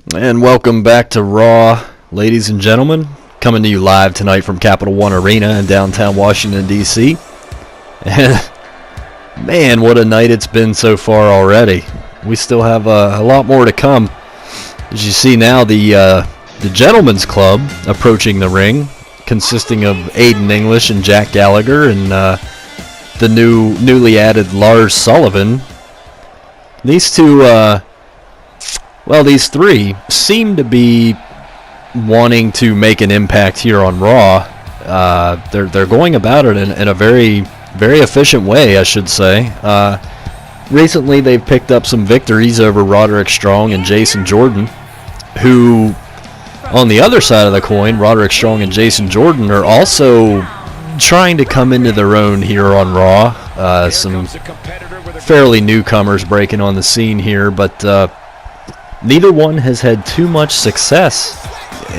And welcome back to Raw, ladies and gentlemen. Coming to you live tonight from Capital One Arena in downtown Washington, D.C. And, man, what a night it's been so far already. We still have a lot more to come. As you see now, the Gentlemen's Club approaching the ring, consisting of Aiden English and Jack Gallagher, and the newly added Lars Sullivan. These two... these three seem to be wanting to make an impact here on Raw. They're going about it in a very, very efficient way, I should say. Recently, they've picked up some victories over Roderick Strong and Jason Jordan, who, on the other side of the coin, Roderick Strong and Jason Jordan are also trying to come into their own here on Raw. Some fairly newcomers breaking on the scene here, but neither one has had too much success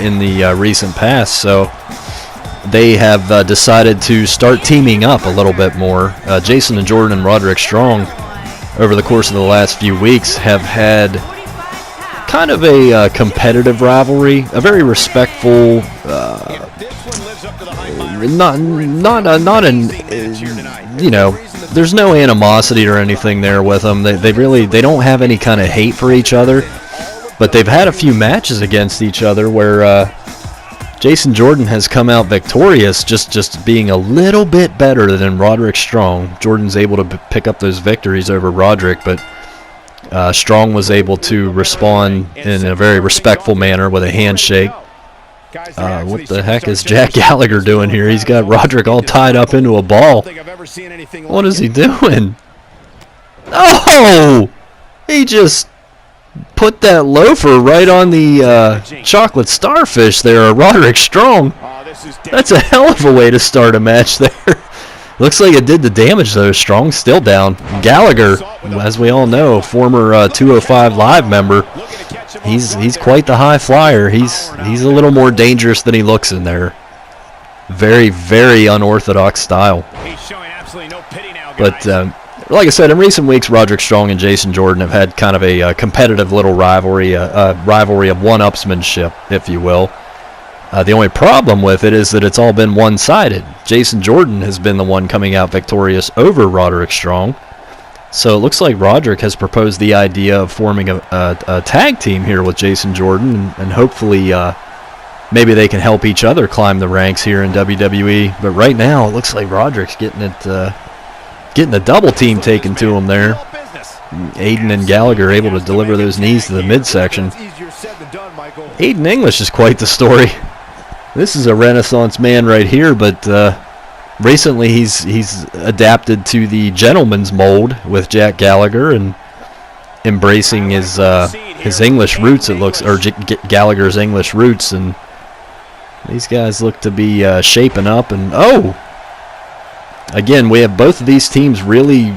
in the recent past, so they have decided to start teaming up a little bit more. Jason and Jordan and Roderick Strong, over the course of the last few weeks, have had kind of a competitive rivalry, a very respectful, there's no animosity or anything there with them. They don't have any kind of hate for each other. But they've had a few matches against each other where Jason Jordan has come out victorious, just being a little bit better than Roderick Strong. Jordan's able to pick up those victories over Roderick, but Strong was able to respond in a very respectful manner with a handshake. What the heck is Jack Gallagher doing here? He's got Roderick all tied up into a ball. What is he doing? Oh! He just put that loafer right on the chocolate starfish there, Roderick Strong. That's a hell of a way to start a match there. Looks like it did the damage, though. Strong's still down. Gallagher, as we all know, former 205 Live member, he's quite the high flyer. He's a little more dangerous than he looks in there. Very, very unorthodox style. But like I said, in recent weeks, Roderick Strong and Jason Jordan have had kind of a competitive little rivalry, a rivalry of one-upsmanship, if you will. The only problem with it is that it's all been one-sided. Jason Jordan has been the one coming out victorious over Roderick Strong. So it looks like Roderick has proposed the idea of forming a tag team here with Jason Jordan, and hopefully maybe they can help each other climb the ranks here in WWE. But right now, it looks like Roderick's getting the double team taken to him there. Aiden and Gallagher able to deliver those knees to the midsection. Aiden English is quite the story. This is a Renaissance man right here, but recently he's adapted to the gentleman's mold with Jack Gallagher and embracing his English roots. It looks, or Gallagher's English roots, and these guys look to be shaping up. And again, we have both of these teams really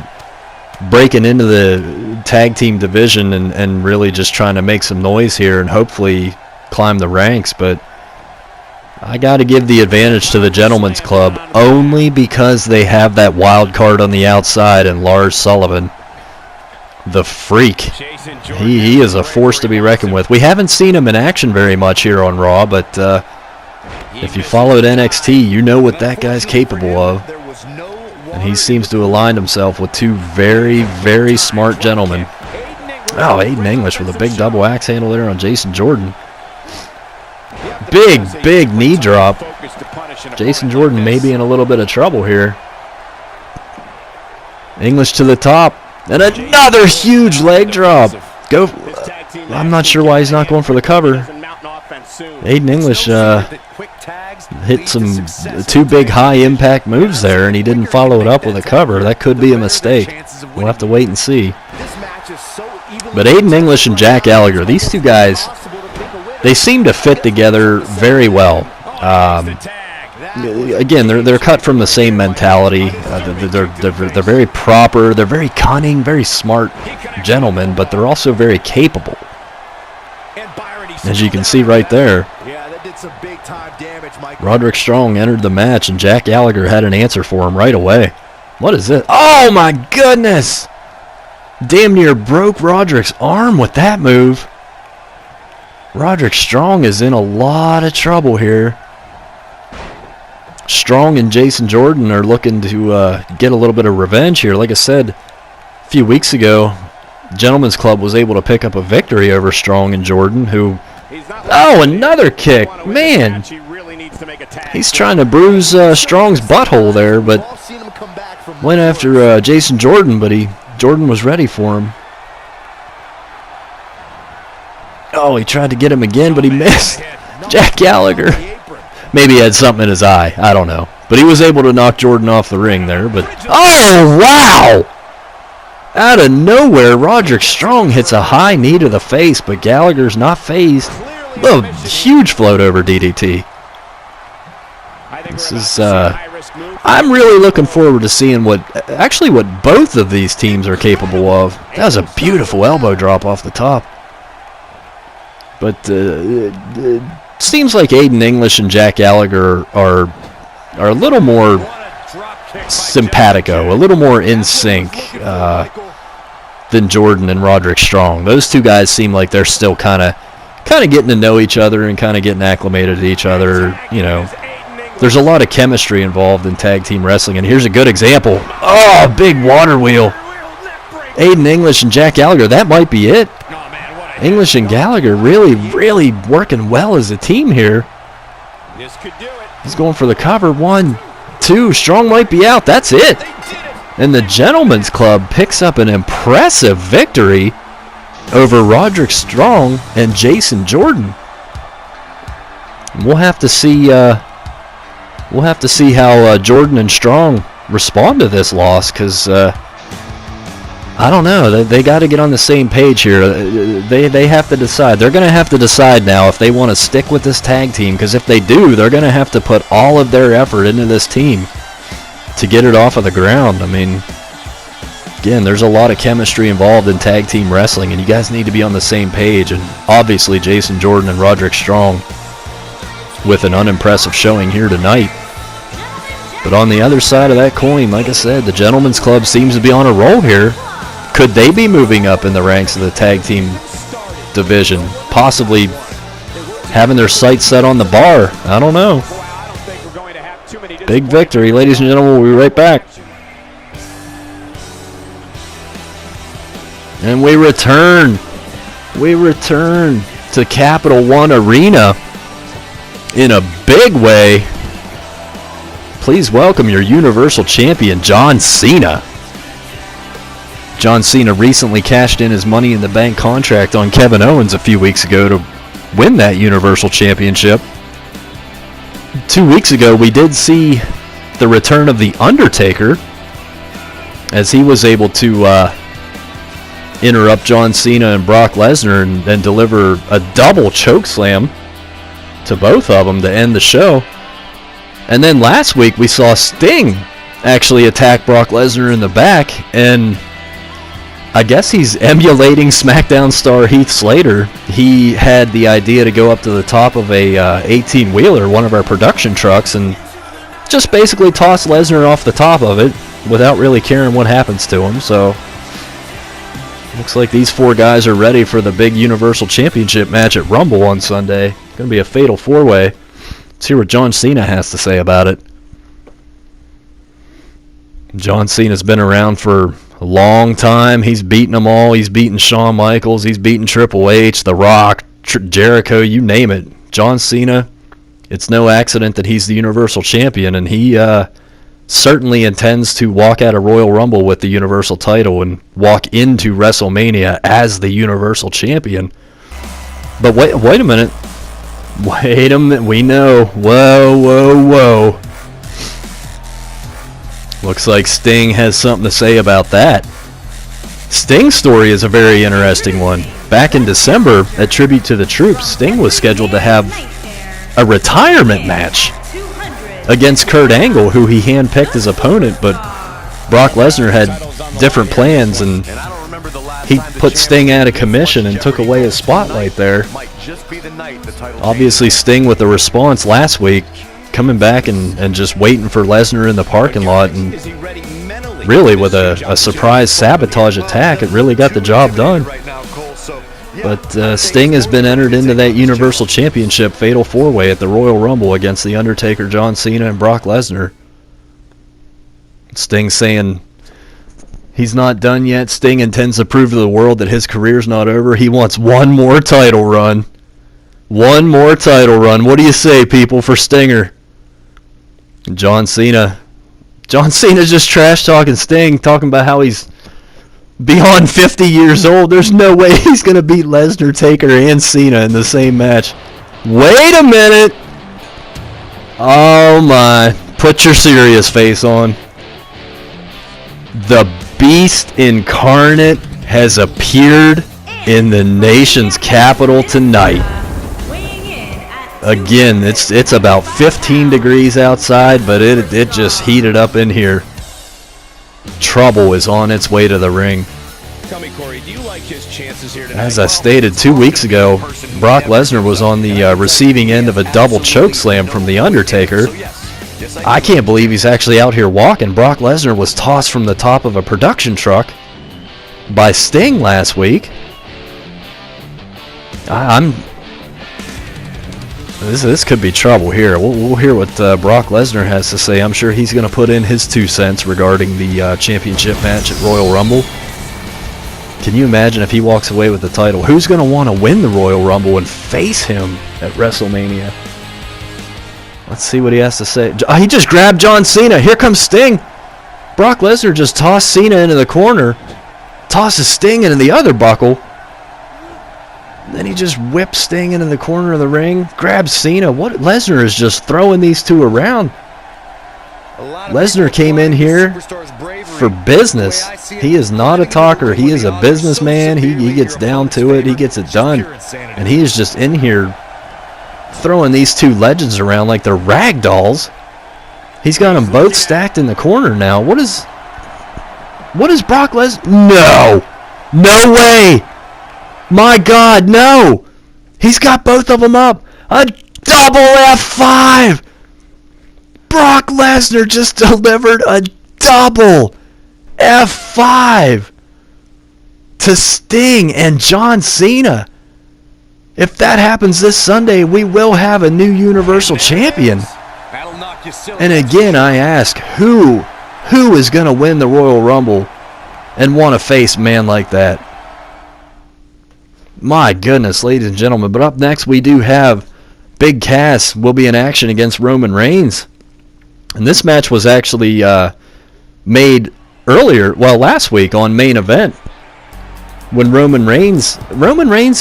breaking into the tag team division and really just trying to make some noise here and hopefully climb the ranks. But I got to give the advantage to the Gentlemen's Club only because they have that wild card on the outside and Lars Sullivan, the freak. He is a force to be reckoned with. We haven't seen him in action very much here on Raw, but if you followed NXT, you know what that guy's capable of. And he seems to align himself with two very, very smart gentlemen. Oh, Aiden English with a big double axe handle there on Jason Jordan. Big knee drop. Jason Jordan may be in a little bit of trouble here. English to the top. And another huge leg drop. I'm not sure why he's not going for the cover. Aiden English hit some two big high-impact moves there, and he didn't follow it up with a cover. That could be a mistake. We'll have to wait and see. But Aiden English and Jack Gallagher, these two guys, they seem to fit together very well. Again, they're cut from the same mentality. They're very proper. They're very cunning, very smart gentlemen, but they're also very capable. As you can see right there, Roderick Strong entered the match, and Jack Gallagher had an answer for him right away. What is this? Oh, my goodness! Damn near broke Roderick's arm with that move. Roderick Strong is in a lot of trouble here. Strong and Jason Jordan are looking to get a little bit of revenge here. Like I said, a few weeks ago, Gentlemen's Club was able to pick up a victory over Strong and Jordan, who... Oh, another kick. Man, he's trying to bruise Strong's butthole there, but went after Jason Jordan, but Jordan was ready for him. Oh, he tried to get him again, but he missed. Jack Gallagher. Maybe he had something in his eye. I don't know. But he was able to knock Jordan off the ring there. But oh, wow! Out of nowhere, Roderick Strong hits a high knee to the face, but Gallagher's not phased. Oh, huge float over DDT. This is, I'm really looking forward to seeing what both of these teams are capable of. That was a beautiful elbow drop off the top. But it seems like Aiden English and Jack Gallagher are a little more simpatico, a little more in sync than Jordan and Roderick Strong. Those two guys seem like they're still kind of getting to know each other and kind of getting acclimated to each other. You know, there's a lot of chemistry involved in tag team wrestling, and here's a good example. Oh, big water wheel. Aiden English and Jack Gallagher, that might be it. English and Gallagher really, really working well as a team here. He's going for the cover. 1, 2. Strong might be out. That's it. And the Gentlemen's Club picks up an impressive victory over Roderick Strong and Jason Jordan. We'll have to see. We'll have to see how Jordan and Strong respond to this loss, because I don't know. They got to get on the same page here. They have to decide. They're going to have to decide now if they want to stick with this tag team, because if they do, they're going to have to put all of their effort into this team to get it off of the ground. I mean, again, there's a lot of chemistry involved in tag team wrestling, and you guys need to be on the same page. And obviously, Jason Jordan and Roderick Strong with an unimpressive showing here tonight. But on the other side of that coin, like I said, the Gentlemen's Club seems to be on a roll here. Could they be moving up in the ranks of the tag team division? Possibly having their sights set on the bar. I don't know. Big victory. Ladies and gentlemen, we'll be right back. And we return. We return to Capital One Arena in a big way. Please welcome your Universal Champion, John Cena. John Cena recently cashed in his Money in the Bank contract on Kevin Owens a few weeks ago to win that Universal Championship. 2 weeks ago, we did see the return of The Undertaker, as he was able to interrupt John Cena and Brock Lesnar and deliver a double chokeslam to both of them to end the show. And then last week, we saw Sting actually attack Brock Lesnar in the back, and I guess he's emulating SmackDown star Heath Slater. He had the idea to go up to the top of a 18-wheeler, one of our production trucks, and just basically toss Lesnar off the top of it without really caring what happens to him. So looks like these four guys are ready for the big Universal Championship match at Rumble on Sunday. It's going to be a fatal four-way. Let's hear what John Cena has to say about it. John Cena's been around for a long time. He's beaten them all. He's beaten Shawn Michaels. He's beaten Triple H, The Rock, Jericho, you name it. John Cena, it's no accident that he's the Universal Champion, and he certainly intends to walk out of Royal Rumble with the Universal title and walk into WrestleMania as the Universal Champion. But wait a minute. Wait a minute. We know. Whoa. Looks like Sting has something to say about that. Sting's story is a very interesting one. Back in December, at Tribute to the Troops, Sting was scheduled to have a retirement match against Kurt Angle, who he handpicked his opponent, but Brock Lesnar had different plans, and he put Sting out of commission and took away his spotlight there. Obviously, Sting with the response last week, coming back and just waiting for Lesnar in the parking lot, and really with a surprise sabotage attack, it really got the job done. But Sting has been entered into that Universal Championship Fatal 4-Way at the Royal Rumble against The Undertaker, John Cena, and Brock Lesnar. Sting saying he's not done yet. Sting intends to prove to the world that his career's not over. He wants one more title run. One more title run. What do you say, people, for Stinger? John Cena. John Cena's just trash-talking Sting, talking about how he's beyond 50 years old. There's no way he's going to beat Lesnar, Taker, and Cena in the same match. Wait a minute. Oh, my. Put your serious face on. The Beast Incarnate has appeared in the nation's capital tonight. Again, it's about 15 degrees outside, but it just heated up in here. Trouble is on its way to the ring. As I stated 2 weeks ago, Brock Lesnar was on the receiving end of a double chokeslam from The Undertaker. I can't believe he's actually out here walking. Brock Lesnar was tossed from the top of a production truck by Sting last week. This could be trouble here. We'll hear what Brock Lesnar has to say. I'm sure he's going to put in his 2 cents regarding the championship match at Royal Rumble. Can you imagine if he walks away with the title? Who's going to want to win the Royal Rumble and face him at WrestleMania? Let's see what he has to say. He just grabbed John Cena. Here comes Sting. Brock Lesnar just tossed Cena into the corner. Tosses Sting into the other buckle. Then he just whips Sting into the corner of the ring. Grabs Cena. What? Lesnar is just throwing these two around. Lesnar came in here for business. He is not a talker. He is a businessman. He gets down to it. He gets it done. And he is just in here throwing these two legends around like they're rag dolls. He's got them both stacked in the corner now. What is Brock Lesnar? No! No way! My God, no! He's got both of them up. A double F5! Brock Lesnar just delivered a double F5 to Sting and John Cena. If that happens this Sunday, we will have a new Universal Champion. And again, I ask, who is going to win the Royal Rumble and want to face a man like that? My goodness, ladies and gentlemen. But up next, we do have Big Cass will be in action against Roman Reigns. And this match was actually made earlier, last week on Main Event. When Roman Reigns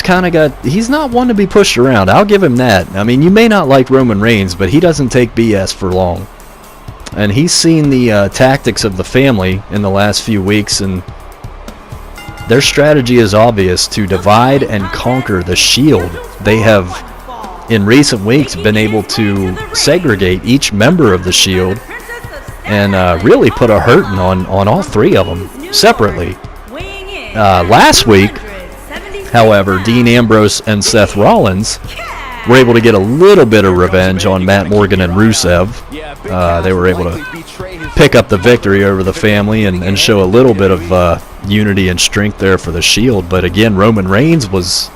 kind of he's not one to be pushed around. I'll give him that. I mean, you may not like Roman Reigns, but he doesn't take BS for long. And he's seen the tactics of the family in the last few weeks, and their strategy is obvious: to divide and conquer the Shield. They have, in recent weeks, been able to segregate each member of the Shield and really put a hurting on all three of them separately. Last week, however, Dean Ambrose and Seth Rollins were able to get a little bit of revenge on Matt Morgan and Rusev. They were able to pick up the victory over the family and show a little bit of unity and strength there for the Shield. But again, Roman Reigns was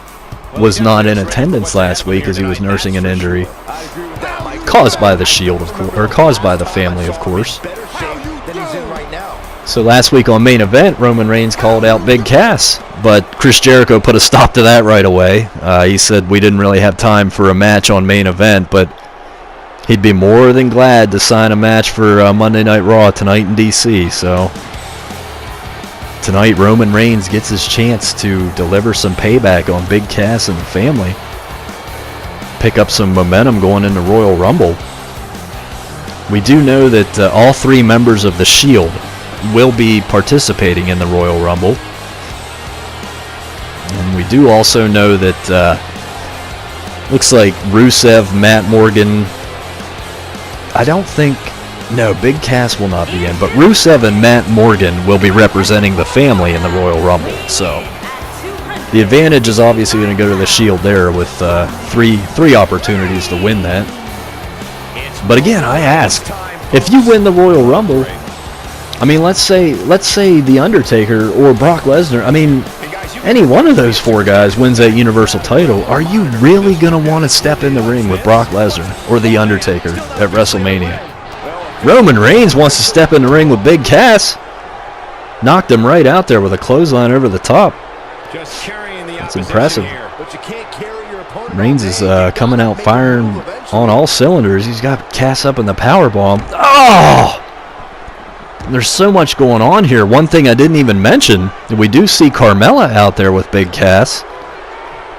not in attendance last week as he was nursing an injury caused by the Shield, of course, or caused by the family, of course. So last week on Main Event, Roman Reigns called out Big Cass, but Chris Jericho put a stop to that right away. He said we didn't really have time for a match on Main Event, but he'd be more than glad to sign a match for Monday Night Raw tonight in DC. So tonight, Roman Reigns gets his chance to deliver some payback on Big Cass and the family. Pick up some momentum going into Royal Rumble. We do know that all three members of the Shield will be participating in the Royal Rumble. And we do also know that looks like Rusev, Matt Morgan, Big Cass will not be in, but Rusev and Matt Morgan will be representing the family in the Royal Rumble. So the advantage is obviously going to go to the Shield there with three opportunities to win that. But again, I ask, if you win the Royal Rumble, I mean, let's say The Undertaker or Brock Lesnar, I mean, any one of those 4 guys wins that Universal title, are you really going to want to step in the ring with Brock Lesnar or The Undertaker at WrestleMania? Roman Reigns wants to step in the ring with Big Cass. Knocked him right out there with a clothesline over the top. That's impressive. Reigns is coming out firing on all cylinders. He's got Cass up in the powerbomb. Oh! There's so much going on here. One thing I didn't even mention, we do see Carmella out there with Big Cass.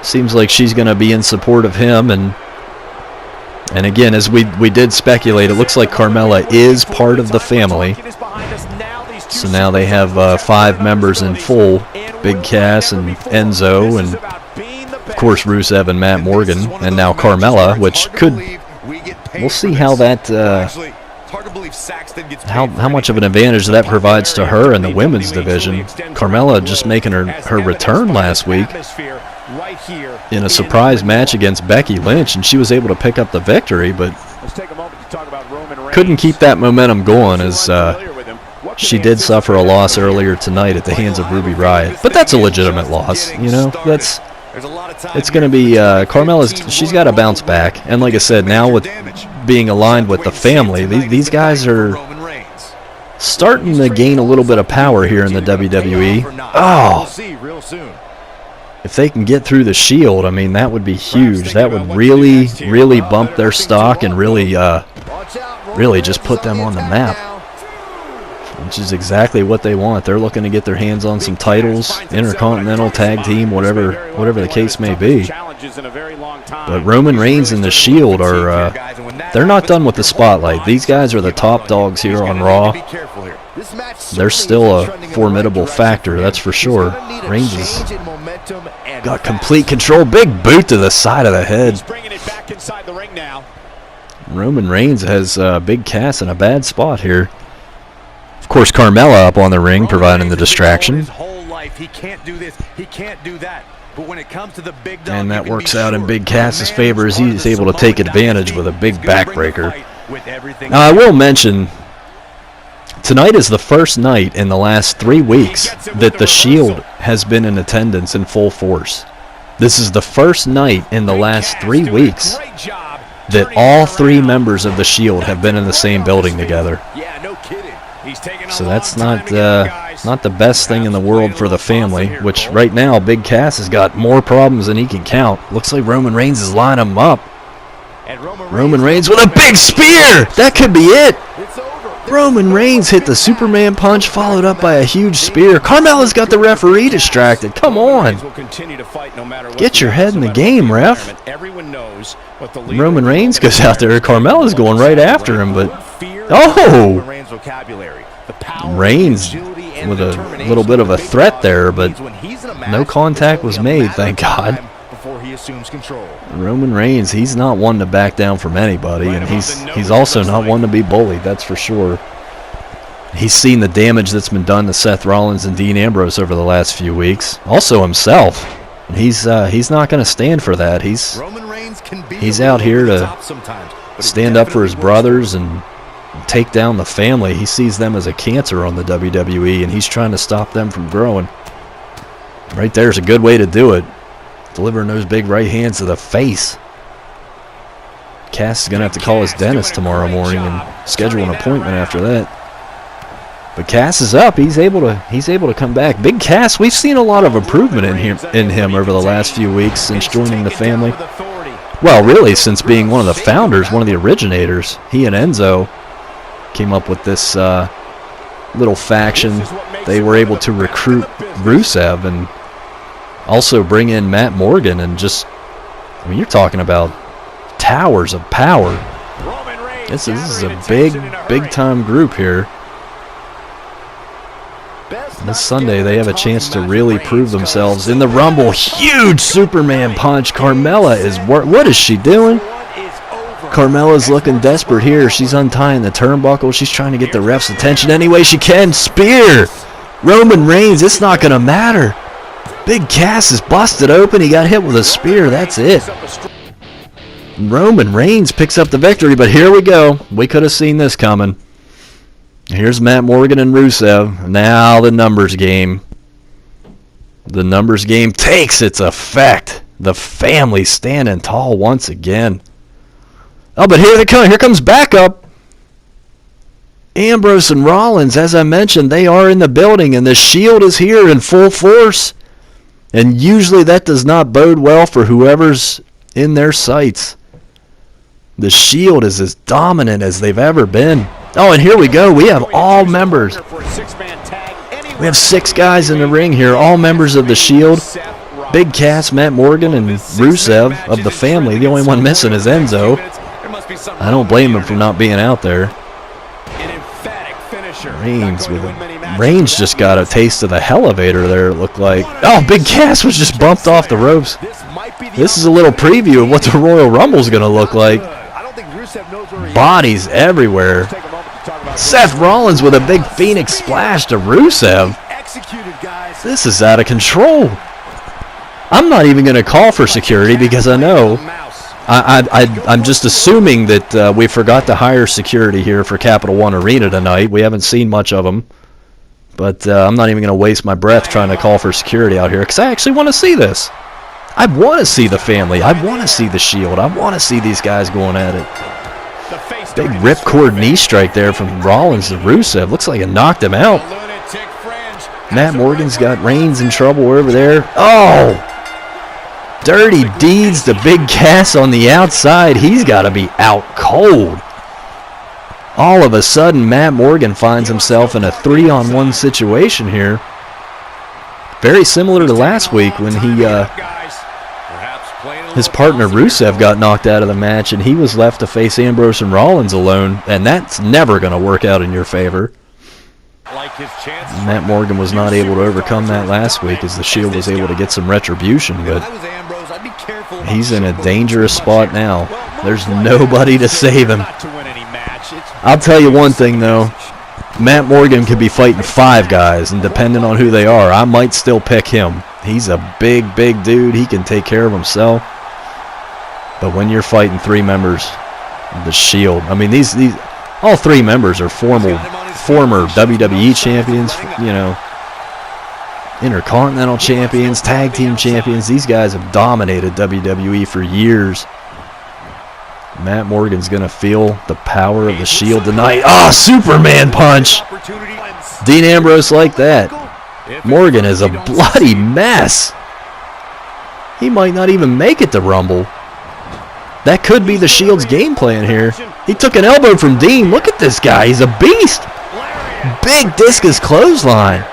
Seems like she's going to be in support of him. And again, as we did speculate, it looks like Carmella is part of the family. So now they have 5 members in full. Big Cass and Enzo and, of course, Rusev and Matt Morgan. And now Carmella, which could... We'll see how that... how much of an advantage that provides to her in the women's division. Carmella just making her return last week in a surprise match against Becky Lynch, and she was able to pick up the victory, but couldn't keep that momentum going as she did suffer a loss earlier tonight at the hands of Ruby Riott. But that's a legitimate loss, you know. It's going to be Carmella's. She's got to bounce back, and like I said, now with being aligned with the family, these guys are starting to gain a little bit of power here in the WWE. Oh, if they can get through the Shield, I mean, that would be huge. That would really, really bump their stock and really just put them on the map, which is exactly what they want. They're looking to get their hands on some titles, Intercontinental, Tag Team, whatever the case may be. But Roman Reigns and the Shield are, they're not done with the spotlight. These guys are the top dogs here on Raw. They're still a formidable factor, that's for sure. Reigns has got complete control. Big boot to the side of the head. Roman Reigns has Big Cass in a bad spot here. Of course, Carmella up on the ring, providing the distraction. He can't do this, he can't do that. But when it comes to the big dog, and that works out in Big Cass's favor as he's able to take advantage with a big backbreaker. Now, I will mention, tonight is the first night in the last 3 weeks that the Shield has been in attendance in full force. This is the first night in the last 3 weeks that all 3 members of the Shield have been in the same building together. So that's not the best thing in the world for the family, which right now Big Cass has got more problems than he can count. Looks like Roman Reigns is lining him up. Roman Reigns with a big spear! That could be it! Roman Reigns hit the Superman punch, followed up by a huge spear. Carmella's got the referee distracted. Come on. Get your head in the game, ref. Roman Reigns goes out there. Carmella's going right after him, but... Oh! Reigns with a little bit of a threat there, but no contact was made, thank God. Roman Reigns, he's not one to back down from anybody, and he's also not one to be bullied, that's for sure. He's seen the damage that's been done to Seth Rollins and Dean Ambrose over the last few weeks. Also himself. He's not going to stand for that. He's out here to stand up for his brothers and take down the family. He sees them as a cancer on the WWE, and he's trying to stop them from growing. Right there's a good way to do it. Delivering those big right hands to the face. Cass is going to have to call his dentist tomorrow morning and schedule an appointment after that. But Cass is up. He's able to come back. Big Cass, we've seen a lot of improvement in him over the last few weeks since joining the family. Well, really, since being one of the founders, one of the originators. He and Enzo came up with this little faction. They were able to recruit Rusev and also bring in Matt Morgan, and just, I mean, you're talking about towers of power. This is a big time group here. This Sunday they have a chance to really prove themselves in the Rumble. Huge Superman punch. Carmella is what is she doing? Carmella's looking desperate here. She's untying the turnbuckle. She's trying to get the ref's attention any way she can. Spear. Roman Reigns, it's not going to matter. Big Cass is busted open. He got hit with a spear. That's it. Roman Reigns picks up the victory, but here we go. We could have seen this coming. Here's Matt Morgan and Rusev. Now the numbers game. The numbers game takes its effect. The family standing tall once again. Oh, but here they come. Here comes backup. Ambrose and Rollins, as I mentioned, they are in the building, and the Shield is here in full force. And usually that does not bode well for whoever's in their sights. The Shield is as dominant as they've ever been. Oh, and here we go. We have all members. We have 6 guys in the ring here, all members of the Shield. Big Cass, Matt Morgan, and Rusev of the family. The only one missing is Enzo. I don't blame him for not being out there. Reigns just got a taste of the elevator there, it looked like. Oh, Big Cass was just bumped off the ropes. This is a little preview of what the Royal Rumble is going to look like. Bodies everywhere. Seth Rollins with a big Phoenix splash to Rusev. This is out of control. I'm not even going to call for security because I know. I'm just assuming that we forgot to hire security here for Capital One Arena tonight. We haven't seen much of them. But I'm not even going to waste my breath trying to call for security out here because I actually want to see this. I want to see the family. I want to see the Shield. I want to see these guys going at it. Big ripcord knee strike there from Rollins to Rusev. Looks like it knocked him out. Matt Morgan's got Reigns in trouble over there. Oh! Dirty deeds to Big Cass on the outside. He's got to be out cold. All of a sudden, Matt Morgan finds himself in a 3-on-1 situation here. Very similar to last week when his partner Rusev got knocked out of the match and he was left to face Ambrose and Rollins alone, and that's never going to work out in your favor. Matt Morgan was not able to overcome that last week as the Shield was able to get some retribution, but he's in a dangerous spot now. There's nobody to save him. I'll tell you one thing, though. Matt Morgan could be fighting 5 guys, and depending on who they are, I might still pick him. He's a big, big dude. He can take care of himself. But when you're fighting 3 members of the Shield, I mean, these all 3 members are former WWE champions, you know, Intercontinental champions, tag team champions. These guys have dominated WWE for years. Matt Morgan's going to feel the power of the Shield tonight. Oh, Superman punch. Dean Ambrose like that. Morgan is a bloody mess. He might not even make it to Rumble. That could be the Shield's game plan here. He took an elbow from Dean. Look at this guy. He's a beast. Big discus clothesline.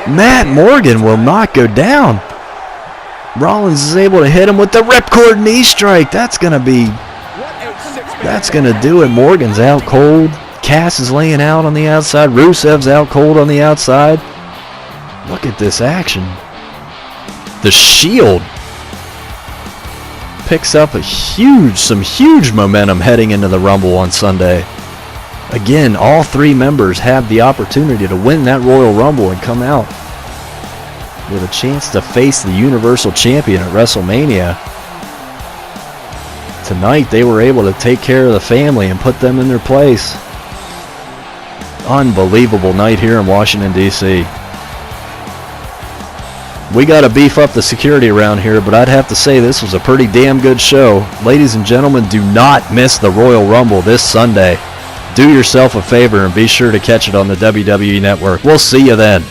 Matt Morgan will not go down. Rollins is able to hit him with the ripcord knee strike. That's going to do it. Morgan's out cold. Cass is laying out on the outside. Rusev's out cold on the outside. Look at this action. The Shield picks up some huge momentum heading into the Rumble on Sunday. Again, all 3 members have the opportunity to win that Royal Rumble and come out with a chance to face the Universal Champion at WrestleMania. Tonight, they were able to take care of the family and put them in their place. Unbelievable night here in Washington, D.C. We got to beef up the security around here, but I'd have to say this was a pretty damn good show. Ladies and gentlemen, do not miss the Royal Rumble this Sunday. Do yourself a favor and be sure to catch it on the WWE Network. We'll see you then.